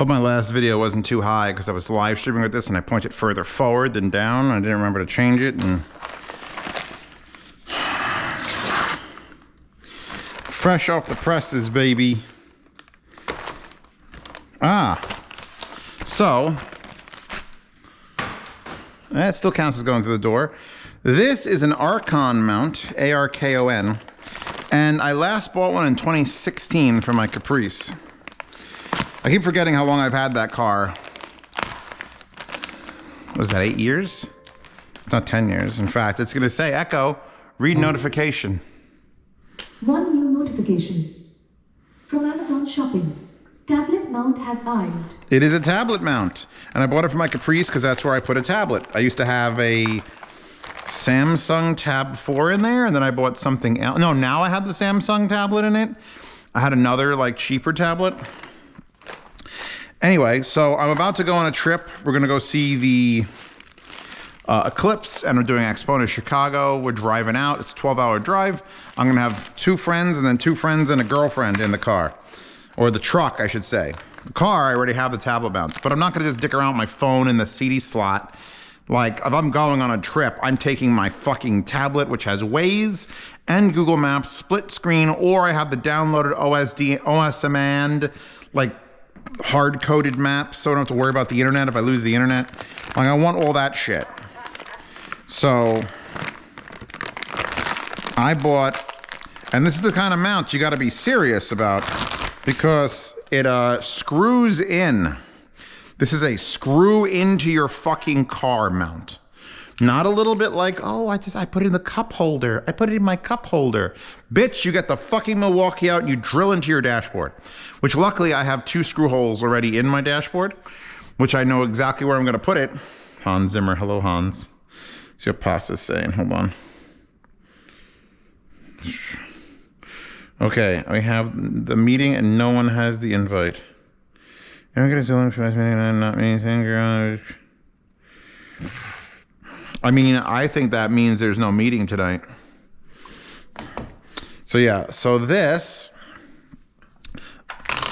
Hope my last video wasn't too high because I was live streaming with this and I pointed further forward than down. I didn't remember to change it. And fresh off the presses, baby. So that still counts as going through the door. This is an Arkon mount, A-R-K-O-N, and I last bought one in 2016 for my Caprice. I keep forgetting how long I've had that car. What is that, 8 years? It's not 10 years. In fact, it's gonna say, Echo, read notification. One new notification from Amazon Shopping. Tablet mount has arrived. It is a tablet mount, and I bought it for my Caprice because that's where I put a tablet. I used to have a Samsung Tab 4 in there, and then I bought something else. No, now I have the Samsung tablet in it. I had another like cheaper tablet. Anyway, so I'm about to go on a trip. We're gonna go see the eclipse, and we're doing Expo to Chicago. We're driving out. It's a 12-hour drive. I'm gonna have 2 friends and then 2 friends and a girlfriend in the car. Or the truck, I should say. The car, I already have the tablet mount, but I'm not gonna just dick around with my phone in the CD slot. Like, if I'm going on a trip, I'm taking my fucking tablet, which has Waze and Google Maps, split screen, or I have the downloaded OSM, like, hard-coded maps, so I don't have to worry about the internet if I lose the internet. Like, I want all that shit. So, I bought, and this is the kind of mount you gotta be serious about, because it screws in. This is a screw into your fucking car mount. Not a little bit like, oh, I put it in the cup holder. I put it in my cup holder. Bitch, you get the fucking Milwaukee out and you drill into your dashboard. Which luckily I have 2 screw holes already in my dashboard, which I know exactly where I'm gonna put it. Hans Zimmer, hello Hans. See what Pasta's saying, hold on. Okay, we have the meeting and no one has the invite. I'm gonna tell him not anything, girl. I mean, I think that means there's no meeting tonight. So yeah, so this,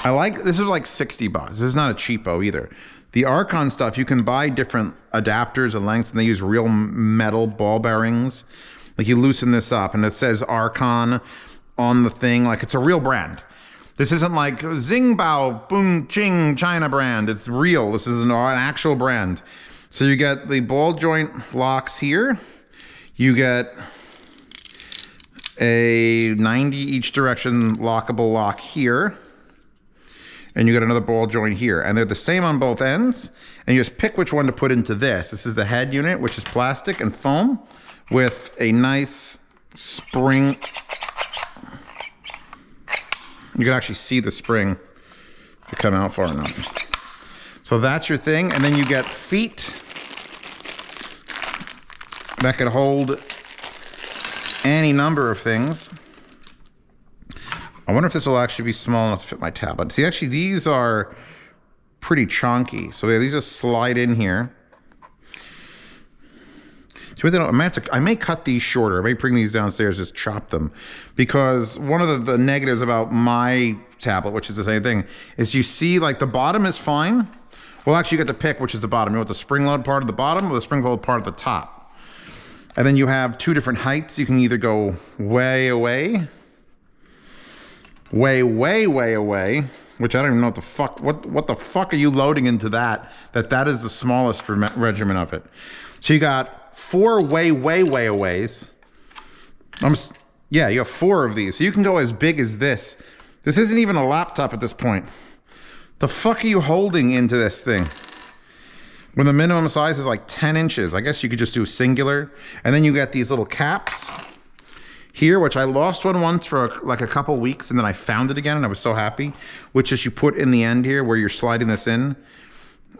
this is like 60 bucks. This is not a cheapo either. The Arkon stuff, you can buy different adapters and lengths, and they use real metal ball bearings. Like you loosen this up and it says Arkon on the thing, like it's a real brand. This isn't like Xingbao, Bung Ching, China brand. It's real. This is an actual brand. So you get the ball joint locks here. You get a 90 each direction lockable lock here. And you get another ball joint here. And they're the same on both ends. And you just pick which one to put into this. This is the head unit, which is plastic and foam with a nice spring. You can actually see the spring to come out far enough. So that's your thing, and then you get feet that could hold any number of things. I wonder if this will actually be small enough to fit my tablet. See, actually, these are pretty chunky. So yeah, these just slide in here. I may cut these shorter. I may bring these downstairs, just chop them. Because one of the negatives about my tablet, which is the same thing, is you see like the bottom is fine. Well, actually you get to pick which is the bottom. You want the spring load part of the bottom or the spring load part of the top. And then you have 2 different heights. You can either go way away, way away, which I don't even know what the fuck, what the fuck are you loading into that is the smallest regimen of it. So you got 4 way aways. Yeah, you have 4 of these. So you can go as big as this. This isn't even a laptop at this point. The fuck are you holding into this thing? When the minimum size is like 10 inches. I guess you could just do singular. And then you get these little caps here, which I lost one once for like a couple weeks, and then I found it again and I was so happy, which is you put in the end here where you're sliding this in,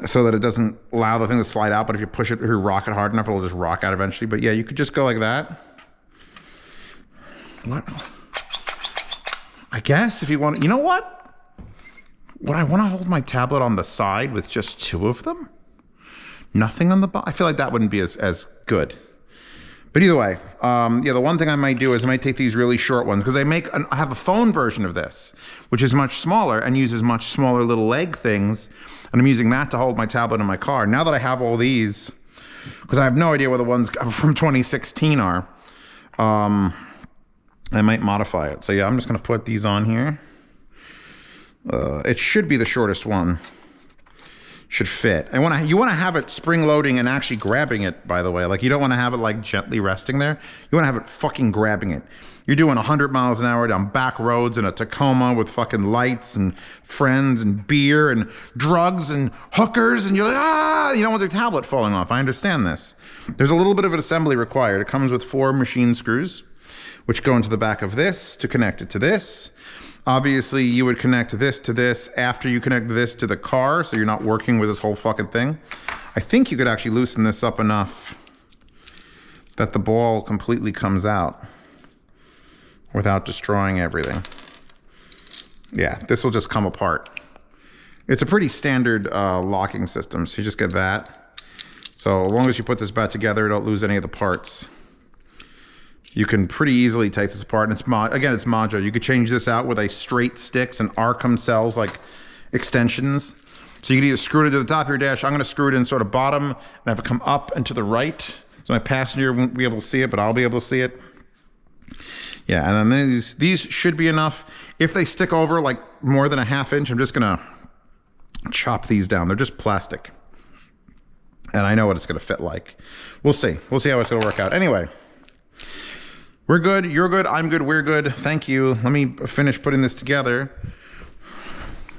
so that it doesn't allow the thing to slide out, but if you push it or rock it hard enough, it'll just rock out eventually. But yeah, you could just go like that. What? I guess if you want, you know what? Would I want to hold my tablet on the side with just 2 of them? Nothing on the bottom? I feel like that wouldn't be as good. But either way, yeah, the one thing I might do is I might take these really short ones because I have a phone version of this, which is much smaller and uses much smaller little leg things. And I'm using that to hold my tablet in my car. Now that I have all these, because I have no idea what the ones from 2016 are, I might modify it. So yeah, I'm just going to put these on here. It should be the shortest one. Should fit. And you want to have it spring loading and actually grabbing it, by the way. Like, you don't want to have it like gently resting there. You want to have it fucking grabbing it. You're doing 100 miles an hour down back roads in a Tacoma with fucking lights and friends and beer and drugs and hookers, and you're like, you don't want the tablet falling off. I understand this. There's a little bit of an assembly required. It comes with 4 machine screws, which go into the back of this to connect it to this. Obviously, you would connect this to this after you connect this to the car, so you're not working with this whole fucking thing. I think you could actually loosen this up enough that the ball completely comes out without destroying everything. Yeah, this will just come apart. It's a pretty standard locking system, so you just get that. So as long as you put this back together, don't lose any of the parts. You can pretty easily take this apart, and again, it's Magia. You could change this out with a straight sticks and Arkham cells, like extensions. So you can either screw it into the top of your dash. I'm going to screw it in sort of bottom and have it come up and to the right. So my passenger won't be able to see it, but I'll be able to see it. Yeah, and then these should be enough. If they stick over like more than a ½ inch, I'm just going to chop these down. They're just plastic. And I know what it's going to fit like. We'll see. We'll see how it's going to work out. Anyway. We're good, you're good, I'm good, we're good. Thank you. Let me finish putting this together.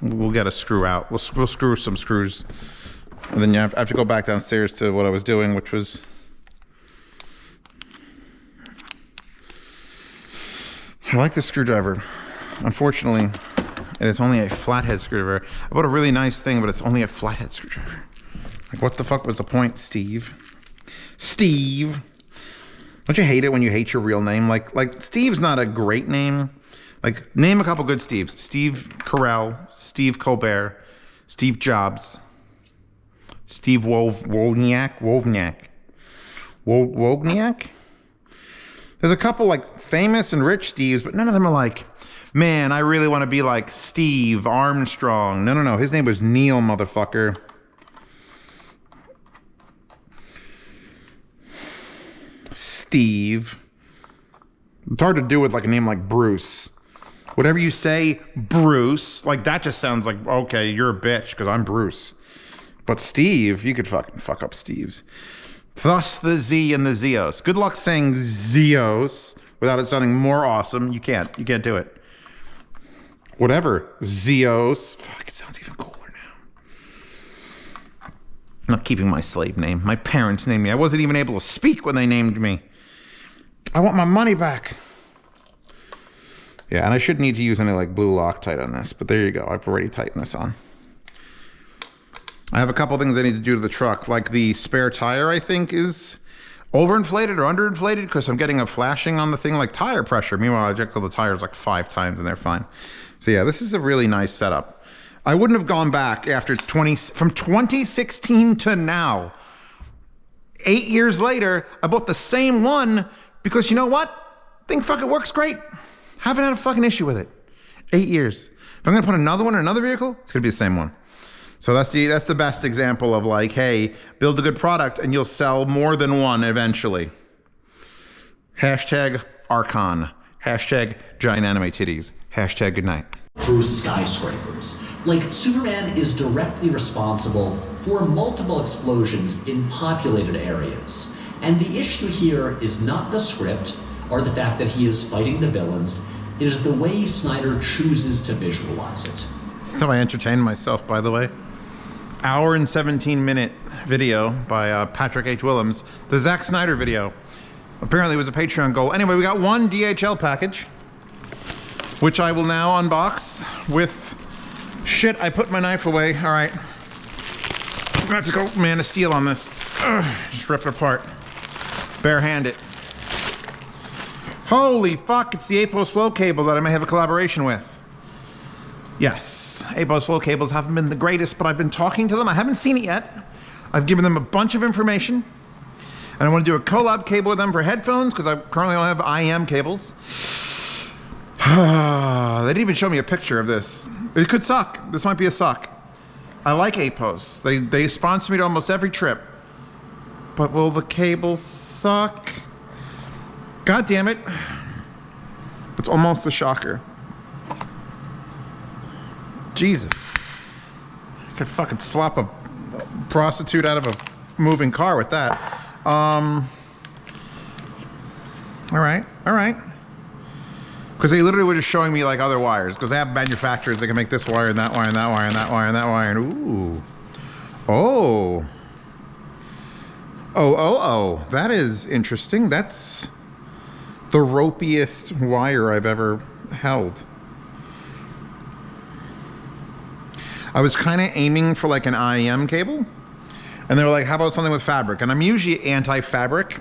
We'll get a screw out. We'll screw some screws. And then I have to go back downstairs to what I was doing, which was... I like this screwdriver. Unfortunately, it is only a flathead screwdriver. I bought a really nice thing, but it's only a flathead screwdriver. Like, what the fuck was the point, Steve? Steve! Don't you hate it when you hate your real name? Like Steve's not a great name. Like, name a couple good Steves. Steve Carell, Steve Colbert, Steve Jobs, Steve Wozniak. There's a couple like famous and rich Steves, but none of them are like, man, I really want to be like Steve Armstrong. No. His name was Neil, motherfucker. Steve. It's hard to do with like a name like Bruce. Whatever you say, Bruce, like that just sounds like, okay, you're a bitch because I'm Bruce. But Steve, you could fucking fuck up Steves. Thus the Z and the Zeos. Good luck saying Zeos without it sounding more awesome. You can't do it. Whatever, Zeos. Fuck, it sounds even cooler now. I'm not keeping my slave name. My parents named me. I wasn't even able to speak when they named me. I want my money back. Yeah, and I shouldn't need to use any like blue Loctite on this, but there you go. I've already tightened this on. I have a couple things I need to do to the truck, like the spare tire I think is overinflated or underinflated because I'm getting a flashing on the thing like tire pressure. Meanwhile, I checked all the tires like 5 times and they're fine. So yeah, this is a really nice setup. I wouldn't have gone back after from 2016 to now. 8 years later, I bought the same one because you know what? Thing fucking works great. Haven't had a fucking issue with it. 8 years. If I'm gonna put another one in another vehicle, it's gonna be the same one. So that's the best example of like, hey, build a good product and you'll sell more than one eventually. Hashtag Archon. Hashtag giant anime titties. Hashtag good night. Through skyscrapers. Like, Superman is directly responsible for multiple explosions in populated areas. And the issue here is not the script or the fact that he is fighting the villains. It is the way Snyder chooses to visualize it. So I entertained myself, by the way. Hour and 17-minute video by Patrick H. Willems. The Zack Snyder video. Apparently it was a Patreon goal. Anyway, we got one DHL package, which I will now unbox with... Shit, I put my knife away. All right. I'm gonna have to go Man of Steel on this. Ugh, just rip it apart. Bare-hand it. Holy fuck, it's the APOS flow cable that I may have a collaboration with. Yes, APOS flow cables haven't been the greatest, but I've been talking to them. I haven't seen it yet. I've given them a bunch of information. And I want to do a collab cable with them for headphones because I currently only have IM cables. They didn't even show me a picture of this. It could suck. This might be a suck. I like APOS. They sponsor me to almost every trip. But will the cable suck? God damn it. It's almost a shocker. Jesus. I could fucking slap a prostitute out of a moving car with that. All right. Because they literally were just showing me like other wires. Because they have manufacturers that can make this wire and that wire and that wire and that wire and that wire. And ooh. Oh. That is interesting. That's the ropiest wire I've ever held. I was kind of aiming for like an IEM cable. And they were like, how about something with fabric? And I'm usually anti-fabric.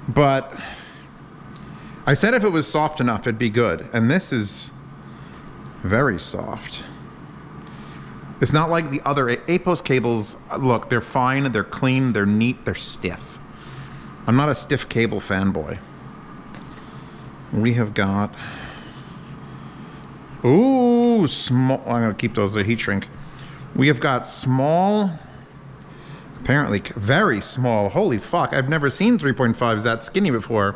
But I said if it was soft enough, it'd be good. And this is very soft. It's not like the other APOS cables. Look, they're fine, they're clean, they're neat, they're stiff. I'm not a stiff cable fanboy. We have got... Ooh, small. I'm going to keep those, a heat shrink. We have got small... Apparently very small. Holy fuck, I've never seen 3.5s that skinny before.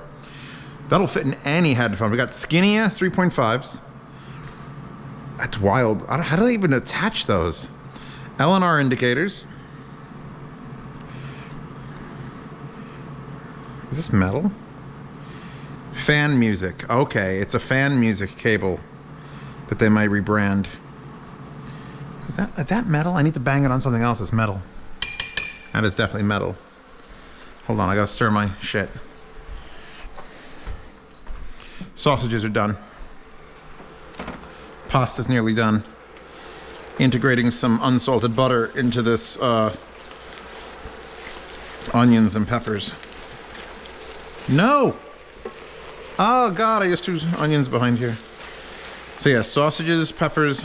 That'll fit in any headphone. We got skinny ass 3.5s. That's wild. How do they even attach those? LNR indicators. Is this metal? Fan music. Okay, it's a fan music cable that they might rebrand. Is that metal? I need to bang it on something else that's metal. That is definitely metal. Hold on, I gotta stir my shit. Sausages are done. Pasta's nearly done. Integrating some unsalted butter into this onions and peppers. No! Oh god, I just threw onions behind here. So yeah, sausages, peppers,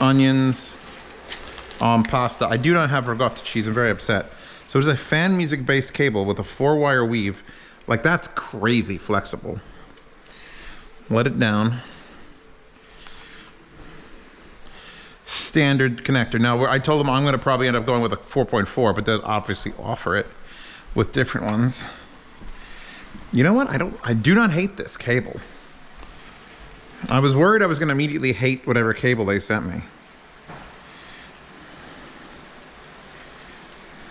onions, pasta. I do not have ricotta cheese. I'm very upset. So it's a fan music based cable with a 4-wire weave. Like, that's crazy flexible. Let it down. Standard connector. Now, I told them I'm going to probably end up going with a 4.4, but they'll obviously offer it with different ones. You know what? I do not hate this cable. I was worried I was going to immediately hate whatever cable they sent me.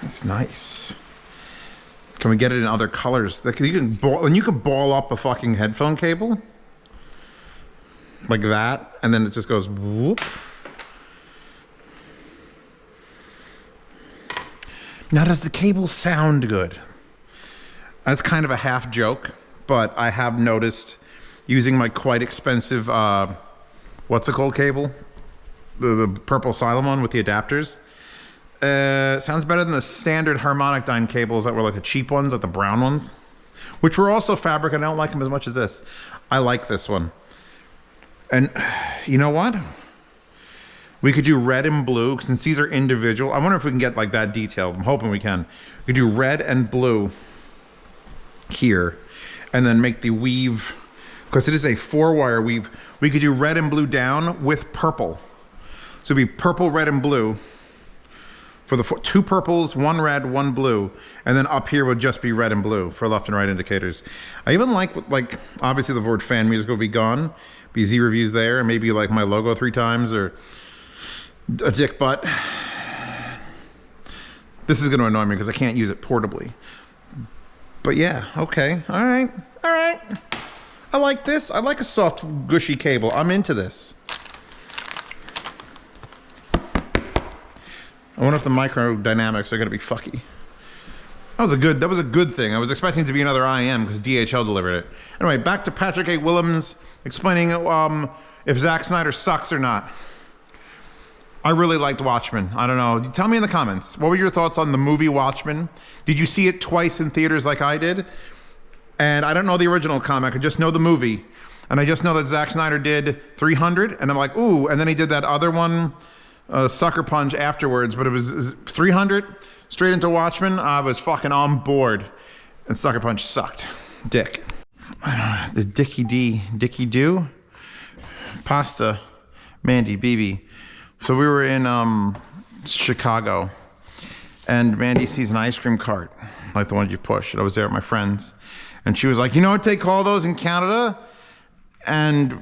It's nice. Can we get it in other colors? Like, when you can ball up a fucking headphone cable like that, and then it just goes whoop. Now, does the cable sound good? That's kind of a half joke, but I have noticed using my quite expensive, what's it called cable? The purple Cylon one with the adapters. Sounds better than the standard harmonic dyne cables that were like the cheap ones, like the brown ones, which were also fabric. I don't like them as much as this. I like this one. And you know what? We could do red and blue, since these are individual. I wonder if we can get like that detailed. I'm hoping we can. We could do red and blue here, and then make the weave, because it is a 4-wire weave. We could do red and blue down with purple. So it'd be purple, red, and blue. For the 2 purples, 1 red, 1 blue, and then up here would just be red and blue for left and right indicators. I even like obviously the word fan music will be gone, be Z reviews there, and maybe like my logo 3 times or a dick butt. This is going to annoy me because I can't use it portably. But yeah, okay, all right. I like this. I like a soft, gushy cable. I'm into this. I wonder if the microdynamics are going to be fucky. That was a good thing. I was expecting it to be another IM because DHL delivered it. Anyway, back to Patrick A. Willems explaining if Zack Snyder sucks or not. I really liked Watchmen. I don't know. Tell me in the comments. What were your thoughts on the movie Watchmen? Did you see it twice in theaters like I did? And I don't know the original comic. I just know the movie. And I just know that Zack Snyder did 300. And I'm like, ooh. And then he did that other one, Sucker Punch, afterwards. But it was 300, straight into Watchmen. I was fucking on board. And Sucker Punch sucked. Dick. I don't know, the Dickie Do? Pasta, Mandy, BB. So we were in Chicago, and Mandy sees an ice cream cart, like the ones you push. And I was there with my friends, and she was like, you know what they call those in Canada? And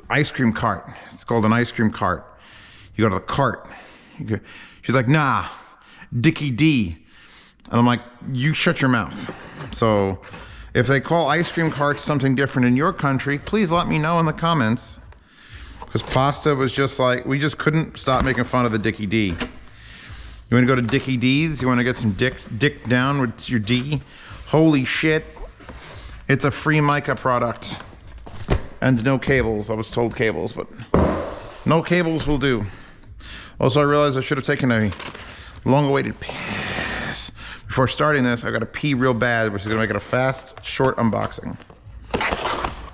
ice cream cart. It's called an ice cream cart. You go to the cart. She's like, nah, Dickie D. And I'm like, you shut your mouth. So if they call ice cream carts something different in your country, please let me know in the comments. Because Pasta was just like, we just couldn't stop making fun of the Dickie D. You want to go to Dickie D's? You want to get some dick down with your D? Holy shit. It's a free Micca product. And no cables. I was told cables, but no cables will do. Also, I realized I should have taken a long-awaited piss. Before starting this, I got to pee real bad, which is going to make it a fast, short unboxing.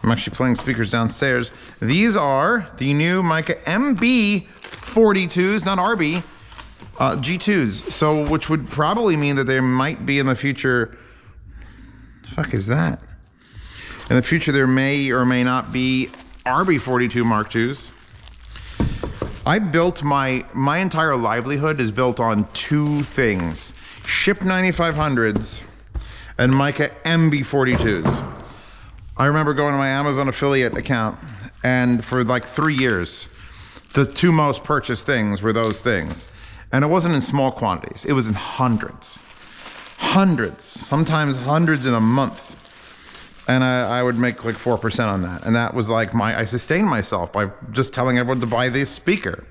I'm actually playing speakers downstairs. These are the new Micca MB42s, not RB, G2s. So, which would probably mean that there might be in the future. What the fuck is that? In the future, there may or may not be RB42 Mark IIs. I built my entire livelihood is built on two things: Ship 9500s and Micca MB42s. I remember going to my Amazon affiliate account, and for like 3 years, the two most purchased things were those things. And it wasn't in small quantities, it was in hundreds. Hundreds, sometimes hundreds in a month. And I would make like 4% on that. And that was like I sustained myself by just telling everyone to buy this speaker.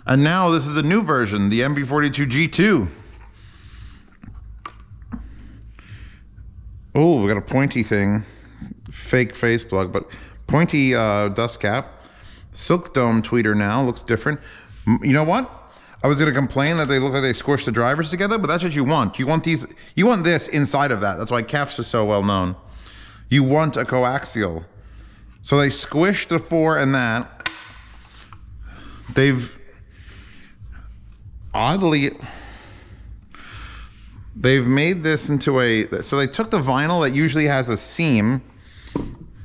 And now this is a new version, the MB42 G2. Oh, we got a pointy thing. Fake face plug, but pointy dust cap. Silk dome tweeter now, looks different. You know what? I was gonna complain that they look like they squished the drivers together, but that's what you want. You want this inside of that. That's why CAFs are so well known. You want a coaxial. So they squished the 4 and that. They've made this into so they took the vinyl that usually has a seam.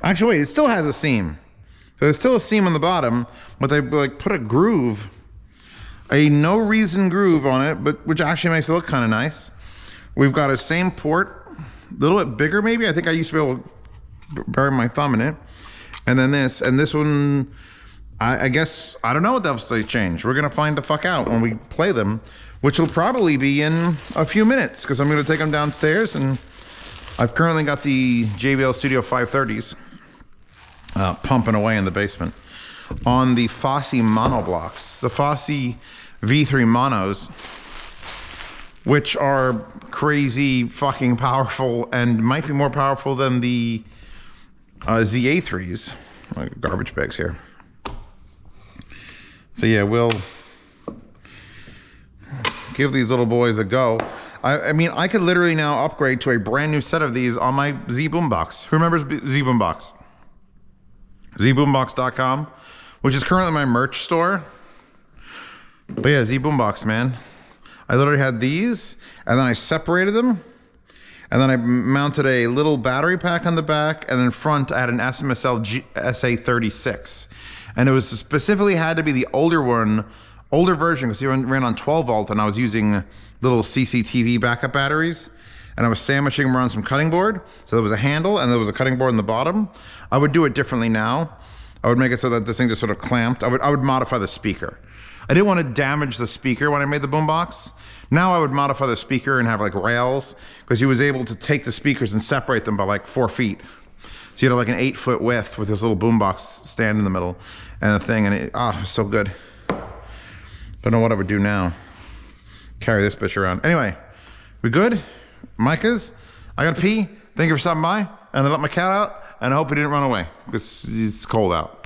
Actually, wait, it still has a seam. So there's still a seam on the bottom, but they like put a groove, a no reason groove on it, but which actually makes it look kind of nice. We've got a same port, a little bit bigger maybe. I think I used to be able to bury my thumb in it. And then this, and this one, I guess, I don't know what else they changed. We're gonna find the fuck out when we play them, which will probably be in a few minutes, because I'm gonna take them downstairs, and I've currently got the JBL Studio 530s pumping away in the basement on the Fosse mono blocks, the Fosse V3 monos, which are crazy fucking powerful and might be more powerful than the ZA3s. Like garbage bags here. So yeah, we'll give these little boys a go. I mean, I could literally now upgrade to a brand new set of these on my Z Boombox. Who remembers Z Boombox? ZBoombox.com, which is currently my merch store. But yeah, Z Boombox, man. I literally had these, and then I separated them, and then I mounted a little battery pack on the back, and then front I had an SMSL SA36. And it was specifically had to be the older version, because it ran on 12 volt, and I was using little CCTV backup batteries, and I was sandwiching them around some cutting board. So there was a handle, and there was a cutting board in the bottom. I would do it differently now. I would make it so that this thing just sort of clamped. I would modify the speaker. I didn't want to damage the speaker when I made the boombox. Now I would modify the speaker and have like rails, because he was able to take the speakers and separate them by like 4 feet. So you had like an 8-foot width with this little boombox stand in the middle and the thing, and it was so good. Don't know what I would do now. Carry this bitch around. Anyway, we good? Micah's? I gotta pee. Thank you for stopping by. And I let my cat out, and I hope he didn't run away because it's cold out.